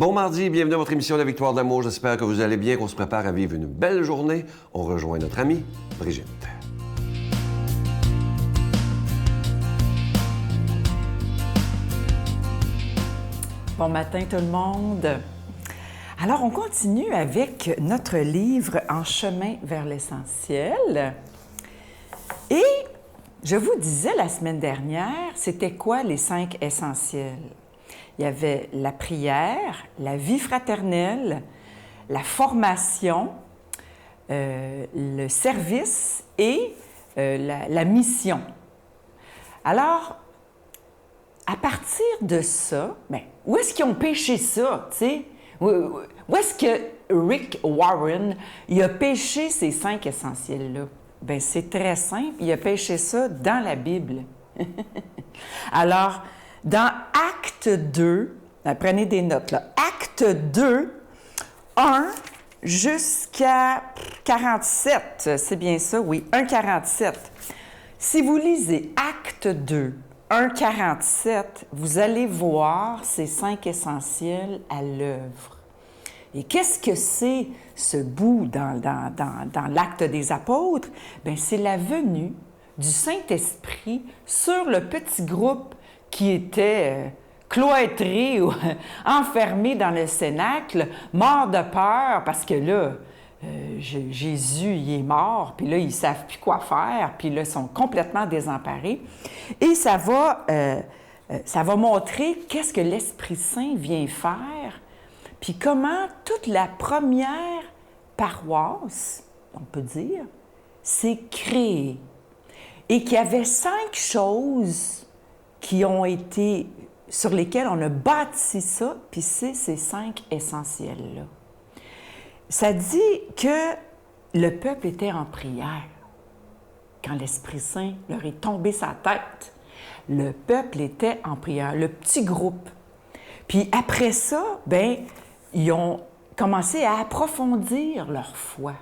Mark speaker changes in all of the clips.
Speaker 1: Bon mardi, bienvenue à votre émission La Victoire d'amour. J'espère que vous allez bien, qu'on se prépare à vivre une belle journée. On rejoint notre amie Brigitte.
Speaker 2: Bon matin tout le monde. Alors, on continue avec notre livre En chemin vers l'essentiel. Et je vous disais la semaine dernière, c'était quoi les 5 essentiels? Il y avait la prière, la vie fraternelle, la formation, le service et la mission. Alors, à partir de ça, bien, où est-ce qu'ils ont pêché ça, tu sais? Où est-ce que Rick Warren il a pêché ces 5 essentiels-là? Bien, c'est très simple, il a pêché ça dans la Bible. Alors, dans Acte 2, prenez des notes là, Acte 2, 1 jusqu'à 47, c'est bien ça, oui, 1,47. Si vous lisez Acte 2, 1,47, vous allez voir ces 5 essentiels à l'œuvre. Et qu'est-ce que c'est ce bout dans l'Acte des Apôtres? Bien, c'est la venue du Saint-Esprit sur le petit groupe qui était cloîtré ou enfermé dans le cénacle, mort de peur parce que là, Jésus, il est mort, puis là, ils ne savent plus quoi faire, puis là, ils sont complètement désemparés. Et ça va montrer qu'est-ce que l'Esprit Saint vient faire, puis comment toute la première paroisse, on peut dire, s'est créée. Et qu'il y avait 5 choses qui ont été, sur lesquelles on a bâti ça, puis c'est ces 5 essentiels-là. Ça dit que le peuple était en prière quand l'Esprit Saint leur est tombé sa tête. Le peuple était en prière, le petit groupe. Puis après ça, bien, ils ont commencé à approfondir leur foi.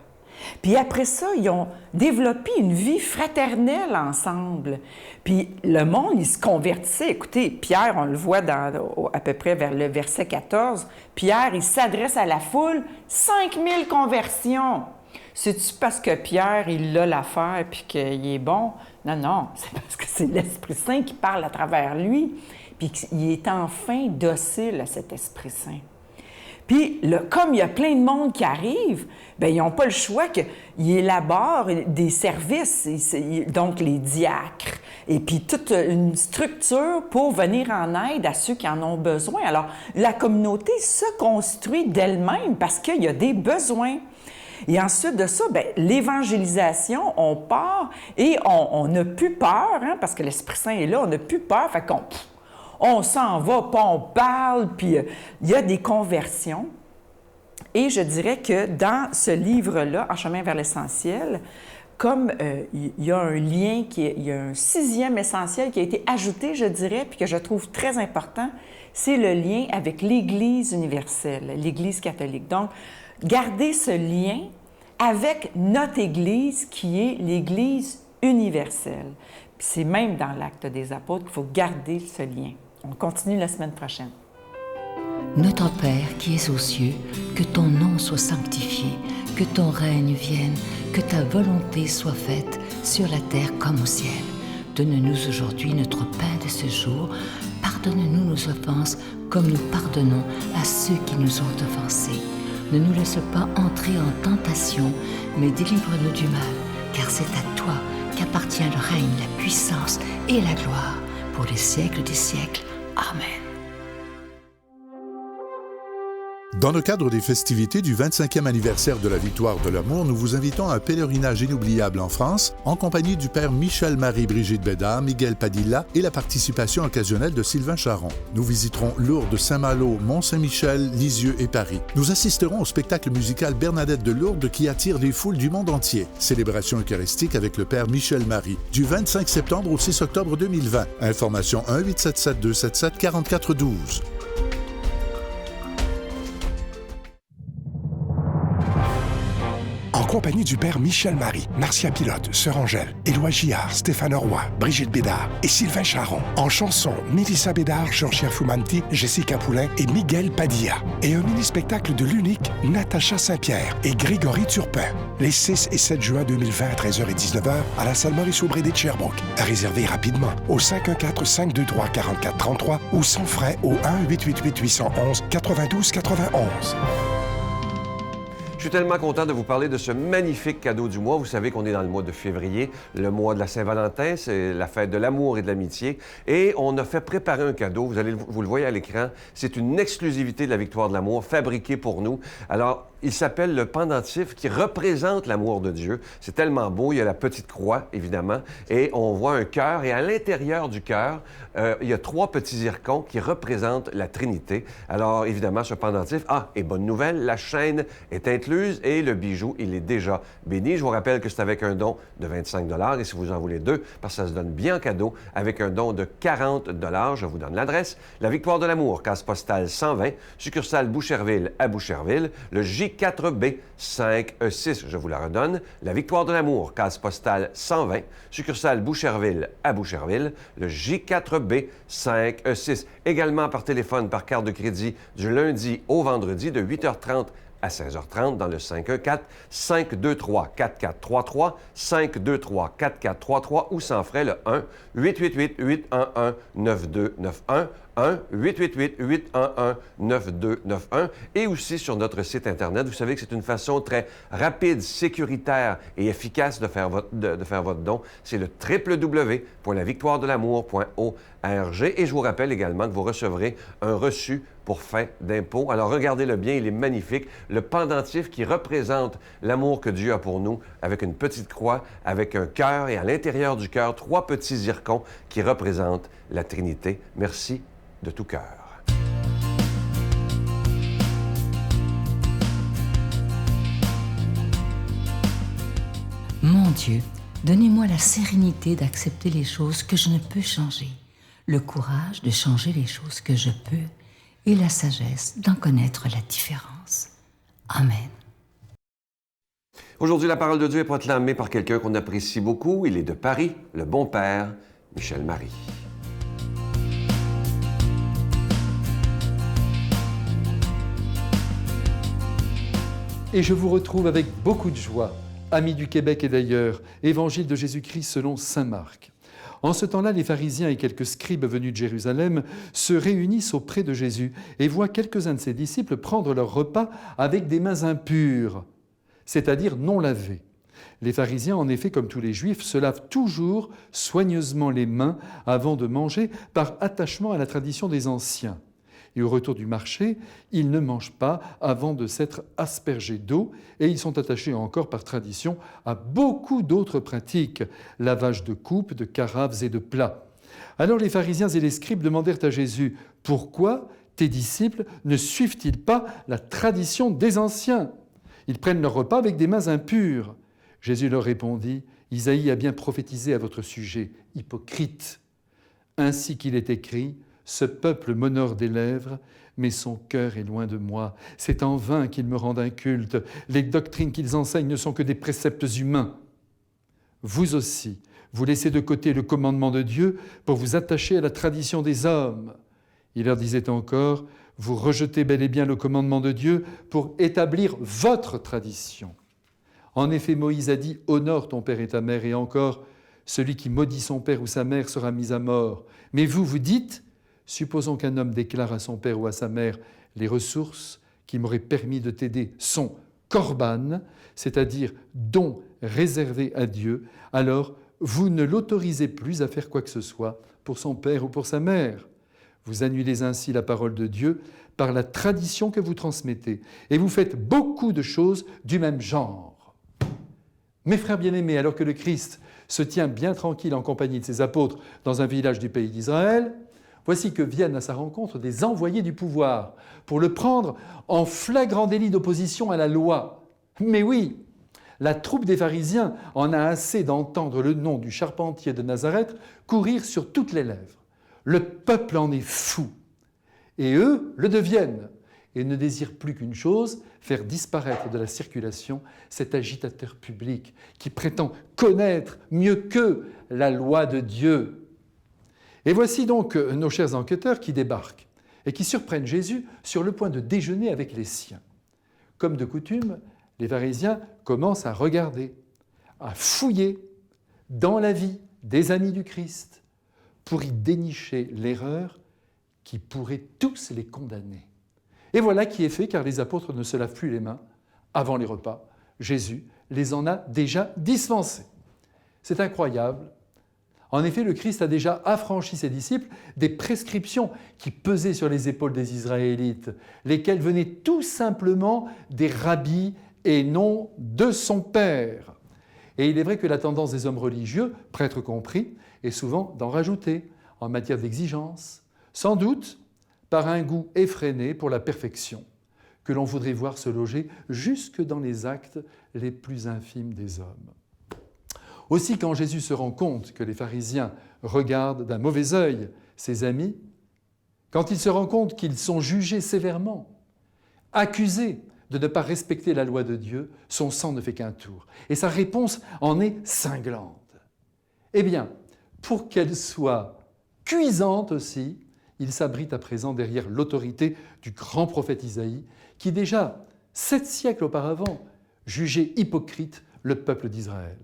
Speaker 2: Puis après ça, ils ont développé une vie fraternelle ensemble. Puis le monde, il se convertissait. Écoutez, Pierre, on le voit à peu près vers le verset 14, Pierre, il s'adresse à la foule, 5000 conversions. C'est-tu parce que Pierre, il a l'affaire puis qu'il est bon? Non, non, c'est parce que c'est l'Esprit Saint qui parle à travers lui, puis qu'il est enfin docile à cet Esprit Saint. Puis, comme il y a plein de monde qui arrive, bien, ils n'ont pas le choix qu'ils élaborent des services, donc les diacres, et puis toute une structure pour venir en aide à ceux qui en ont besoin. Alors, la communauté se construit d'elle-même parce qu'il y a des besoins. Et ensuite de ça, bien, l'évangélisation, on part et on n'a plus peur, hein, parce que l'Esprit Saint est là, on n'a plus peur, fait on s'en va, puis on parle, puis il y a des conversions. Et je dirais que dans ce livre-là, En chemin vers l'essentiel, comme il y a un lien, il y a un 6e essentiel qui a été ajouté, je dirais, puis que je trouve très important, c'est le lien avec l'Église universelle, l'Église catholique. Donc, gardez ce lien avec notre Église qui est l'Église universelle. Puis c'est même dans l'Acte des Apôtres qu'il faut garder ce lien. On continue la semaine prochaine.
Speaker 3: Notre Père qui es aux cieux, que ton nom soit sanctifié, que ton règne vienne, que ta volonté soit faite sur la terre comme au ciel. Donne-nous aujourd'hui notre pain de ce jour. Pardonne-nous nos offenses comme nous pardonnons à ceux qui nous ont offensés. Ne nous laisse pas entrer en tentation, mais délivre-nous du mal, car c'est à toi qu'appartient le règne, la puissance et la gloire pour les siècles des siècles. Amen.
Speaker 4: Dans le cadre des festivités du 25e anniversaire de la Victoire de l'amour, nous vous invitons à un pèlerinage inoubliable en France, en compagnie du père Michel-Marie Brigitte Bédard, Miguel Padilla et la participation occasionnelle de Sylvain Charon. Nous visiterons Lourdes, Saint-Malo, Mont-Saint-Michel, Lisieux et Paris. Nous assisterons au spectacle musical Bernadette de Lourdes qui attire les foules du monde entier. Célébration eucharistique avec le père Michel-Marie, du 25 septembre au 6 octobre 2020. Information 1-877-277-4412.
Speaker 5: compagnie du père Michel Marie, Marcia Pilote, Sœur Angèle, Éloi Gillard, Stéphane Roy, Brigitte Bédard et Sylvain Charon. En chanson, Mélissa Bédard, Georgia Fumanti, Jessica Poulain et Miguel Padilla. Et un mini-spectacle de l'unique Natacha Saint-Pierre et Grégory Turpin. Les 6 et 7 juin 2020 à 13h et 19h à la salle Maurice-Aubry de Sherbrooke. À réserver rapidement au 514-523-4433 ou sans frais au 1-888-811-92-91.
Speaker 1: Je suis tellement content de vous parler de ce magnifique cadeau du mois. Vous savez qu'on est dans le mois de février, le mois de la Saint-Valentin, c'est la fête de l'amour et de l'amitié. Et on a fait préparer un cadeau, vous le voyez à l'écran, c'est une exclusivité de la Victoire de l'amour, fabriquée pour nous. Alors, il s'appelle le pendentif qui représente l'amour de Dieu. C'est tellement beau, il y a la petite croix, évidemment, et on voit un cœur, et à l'intérieur du cœur, il y a 3 petits zircons qui représentent la Trinité. Alors, évidemment, ce pendentif, et bonne nouvelle, la chaîne est incluse et le bijou, il est déjà béni. Je vous rappelle que c'est avec un don de 25 $ et si vous en voulez 2, parce que ça se donne bien en cadeau, avec un don de 40 $, je vous donne l'adresse. La Victoire de l'amour, case postale 120, succursale Boucherville à Boucherville, le J4B 5E6, je vous la redonne. La Victoire de l'amour, case postale 120, succursale Boucherville à Boucherville, le J4B 5E6. Également par téléphone, par carte de crédit, du lundi au vendredi de 8h30 à 16h30 dans le 514-523-4433, 523-4433 ou sans frais le 1-888-811-9291, 1-888-811-9291 et aussi sur notre site Internet. Vous savez que c'est une façon très rapide, sécuritaire et efficace de faire votre don. C'est le www.lavictoiredelamour.org et je vous rappelle également que vous recevrez un reçu pour fin d'impôt. Alors regardez-le bien, il est magnifique. Le pendentif qui représente l'amour que Dieu a pour nous avec une petite croix, avec un cœur et à l'intérieur du cœur, 3 petits zircons qui représentent la Trinité. Merci de tout cœur.
Speaker 3: Mon Dieu, donnez-moi la sérénité d'accepter les choses que je ne peux changer, le courage de changer les choses que je peux et la sagesse d'en connaître la différence. Amen.
Speaker 1: Aujourd'hui, la parole de Dieu est proclamée par quelqu'un qu'on apprécie beaucoup. Il est de Paris, le bon père, Michel Marie.
Speaker 6: Et je vous retrouve avec beaucoup de joie, amis du Québec et d'ailleurs, Évangile de Jésus-Christ selon saint Marc. En ce temps-là, les pharisiens et quelques scribes venus de Jérusalem se réunissent auprès de Jésus et voient quelques-uns de ses disciples prendre leur repas avec des mains impures, c'est-à-dire non lavées. Les pharisiens, en effet, comme tous les Juifs, se lavent toujours soigneusement les mains avant de manger par attachement à la tradition des anciens. Et au retour du marché, ils ne mangent pas avant de s'être aspergés d'eau et ils sont attachés encore par tradition à beaucoup d'autres pratiques, lavage de coupes, de carafes et de plats. Alors les pharisiens et les scribes demandèrent à Jésus « Pourquoi tes disciples ne suivent-ils pas la tradition des anciens ? Ils prennent leur repas avec des mains impures. » Jésus leur répondit « Isaïe a bien prophétisé à votre sujet, hypocrite. Ainsi qu'il est écrit, ce peuple m'honore des lèvres, mais son cœur est loin de moi. C'est en vain qu'ils me rendent inculte. Les doctrines qu'ils enseignent ne sont que des préceptes humains. Vous aussi, vous laissez de côté le commandement de Dieu pour vous attacher à la tradition des hommes. » Il leur disait encore, « Vous rejetez bel et bien le commandement de Dieu pour établir votre tradition. En effet, Moïse a dit, « Honore ton père et ta mère, et encore, celui qui maudit son père ou sa mère sera mis à mort. » Mais vous, vous dites, supposons qu'un homme déclare à son père ou à sa mère « Les ressources qui m'auraient permis de t'aider sont korban, c'est-à-dire dons réservés à Dieu, alors vous ne l'autorisez plus à faire quoi que ce soit pour son père ou pour sa mère. Vous annulez ainsi la parole de Dieu par la tradition que vous transmettez, et vous faites beaucoup de choses du même genre. » Mes frères bien-aimés, alors que le Christ se tient bien tranquille en compagnie de ses apôtres dans un village du pays d'Israël, voici que viennent à sa rencontre des envoyés du pouvoir pour le prendre en flagrant délit d'opposition à la loi. Mais oui, la troupe des pharisiens en a assez d'entendre le nom du charpentier de Nazareth courir sur toutes les lèvres. Le peuple en est fou, et eux le deviennent. et ne désire plus qu'une chose, faire disparaître de la circulation cet agitateur public qui prétend connaître mieux qu'eux la loi de Dieu. Et voici donc nos chers enquêteurs qui débarquent et qui surprennent Jésus sur le point de déjeuner avec les siens. Comme de coutume, les pharisiens commencent à regarder, à fouiller dans la vie des amis du Christ pour y dénicher l'erreur qui pourrait tous les condamner. Et voilà qui est fait, car les apôtres ne se lavent plus les mains avant les repas. Jésus les en a déjà dispensés. C'est incroyable. En effet, le Christ a déjà affranchi ses disciples des prescriptions qui pesaient sur les épaules des Israélites, lesquelles venaient tout simplement des rabbis et non de son Père. Et il est vrai que la tendance des hommes religieux, prêtres compris, est souvent d'en rajouter en matière d'exigence, sans doute par un goût effréné pour la perfection, que l'on voudrait voir se loger jusque dans les actes les plus infimes des hommes. Aussi, quand Jésus se rend compte que les pharisiens regardent d'un mauvais œil ses amis, quand il se rend compte qu'ils sont jugés sévèrement, accusés de ne pas respecter la loi de Dieu, son sang ne fait qu'un tour. Et sa réponse en est cinglante. Eh bien, pour qu'elle soit cuisante aussi, il s'abrite à présent derrière l'autorité du grand prophète Isaïe, qui déjà, 7 siècles auparavant, jugeait hypocrite le peuple d'Israël.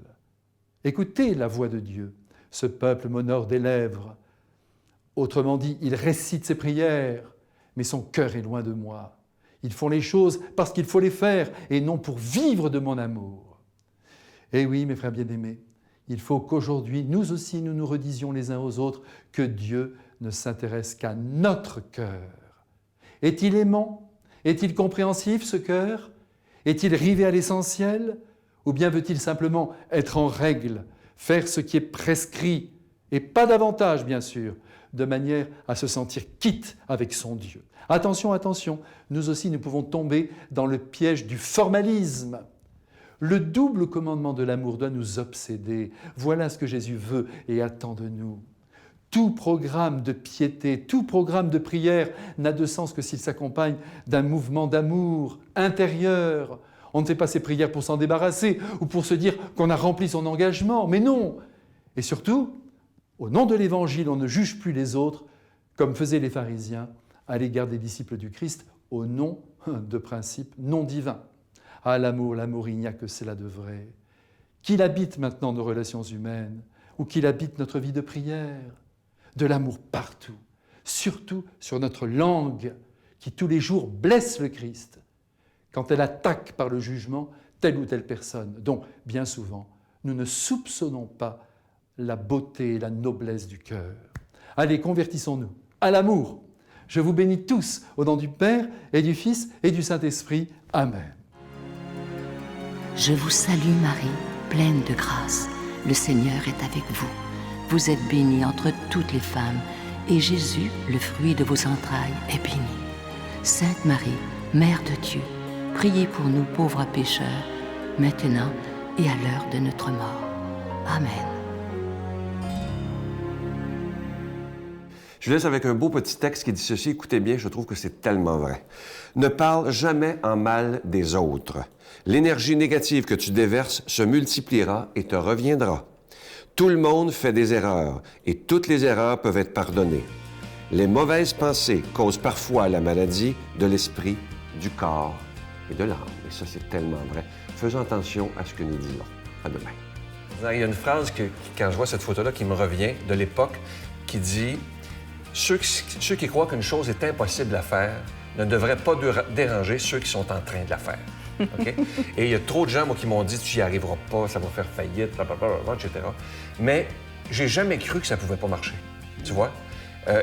Speaker 6: Écoutez la voix de Dieu. Ce peuple m'honore des lèvres. Autrement dit, il récite ses prières, mais son cœur est loin de moi. Ils font les choses parce qu'il faut les faire et non pour vivre de mon amour. Eh oui, mes frères bien-aimés, il faut qu'aujourd'hui, nous aussi, nous nous redisions les uns aux autres que Dieu ne s'intéresse qu'à notre cœur. Est-il aimant? Est-il compréhensif, ce cœur? Est-il rivé à l'essentiel? Ou bien veut-il simplement être en règle, faire ce qui est prescrit, et pas davantage, bien sûr, de manière à se sentir quitte avec son Dieu? Attention, attention, nous aussi nous pouvons tomber dans le piège du formalisme. Le double commandement de l'amour doit nous obséder. Voilà ce que Jésus veut et attend de nous. Tout programme de piété, tout programme de prière n'a de sens que s'il s'accompagne d'un mouvement d'amour intérieur. On ne fait pas ses prières pour s'en débarrasser ou pour se dire qu'on a rempli son engagement, mais non. Et surtout, au nom de l'Évangile, on ne juge plus les autres comme faisaient les pharisiens à l'égard des disciples du Christ au nom de principes non divins. Ah, l'amour, il n'y a que cela de vrai. Qu'il habite maintenant nos relations humaines ou qu'il habite notre vie de prière. De l'amour partout, surtout sur notre langue qui tous les jours blesse le Christ quand elle attaque par le jugement telle ou telle personne dont, bien souvent, nous ne soupçonnons pas la beauté et la noblesse du cœur. Allez, convertissons-nous à l'amour. Je vous bénis tous au nom du Père et du Fils et du Saint-Esprit. Amen.
Speaker 3: Je vous salue Marie, pleine de grâce. Le Seigneur est avec vous. Vous êtes bénie entre toutes les femmes, et Jésus, le fruit de vos entrailles, est béni. Sainte Marie, Mère de Dieu, priez pour nous pauvres pécheurs, maintenant et à l'heure de notre mort. Amen.
Speaker 1: Je vous laisse avec un beau petit texte qui dit ceci. Écoutez bien, je trouve que c'est tellement vrai. Ne parle jamais en mal des autres. L'énergie négative que tu déverses se multipliera et te reviendra. Tout le monde fait des erreurs et toutes les erreurs peuvent être pardonnées. Les mauvaises pensées causent parfois la maladie de l'esprit, du corps et de l'âme. Et ça, c'est tellement vrai. Faisons attention à ce que nous disons. À demain. Il y a une phrase quand je vois cette photo-là qui me revient de l'époque qui dit « Ceux qui croient qu'une chose est impossible à faire ne devraient pas déranger ceux qui sont en train de la faire. » Okay? Et il y a trop de gens, moi, qui m'ont dit « Tu n'y arriveras pas, ça va faire faillite, etc. » Mais j'ai jamais cru que ça pouvait pas marcher, tu vois?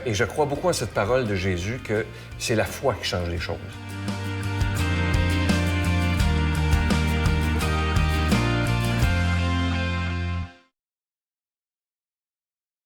Speaker 1: Et je crois beaucoup à cette parole de Jésus que c'est la foi qui change les choses.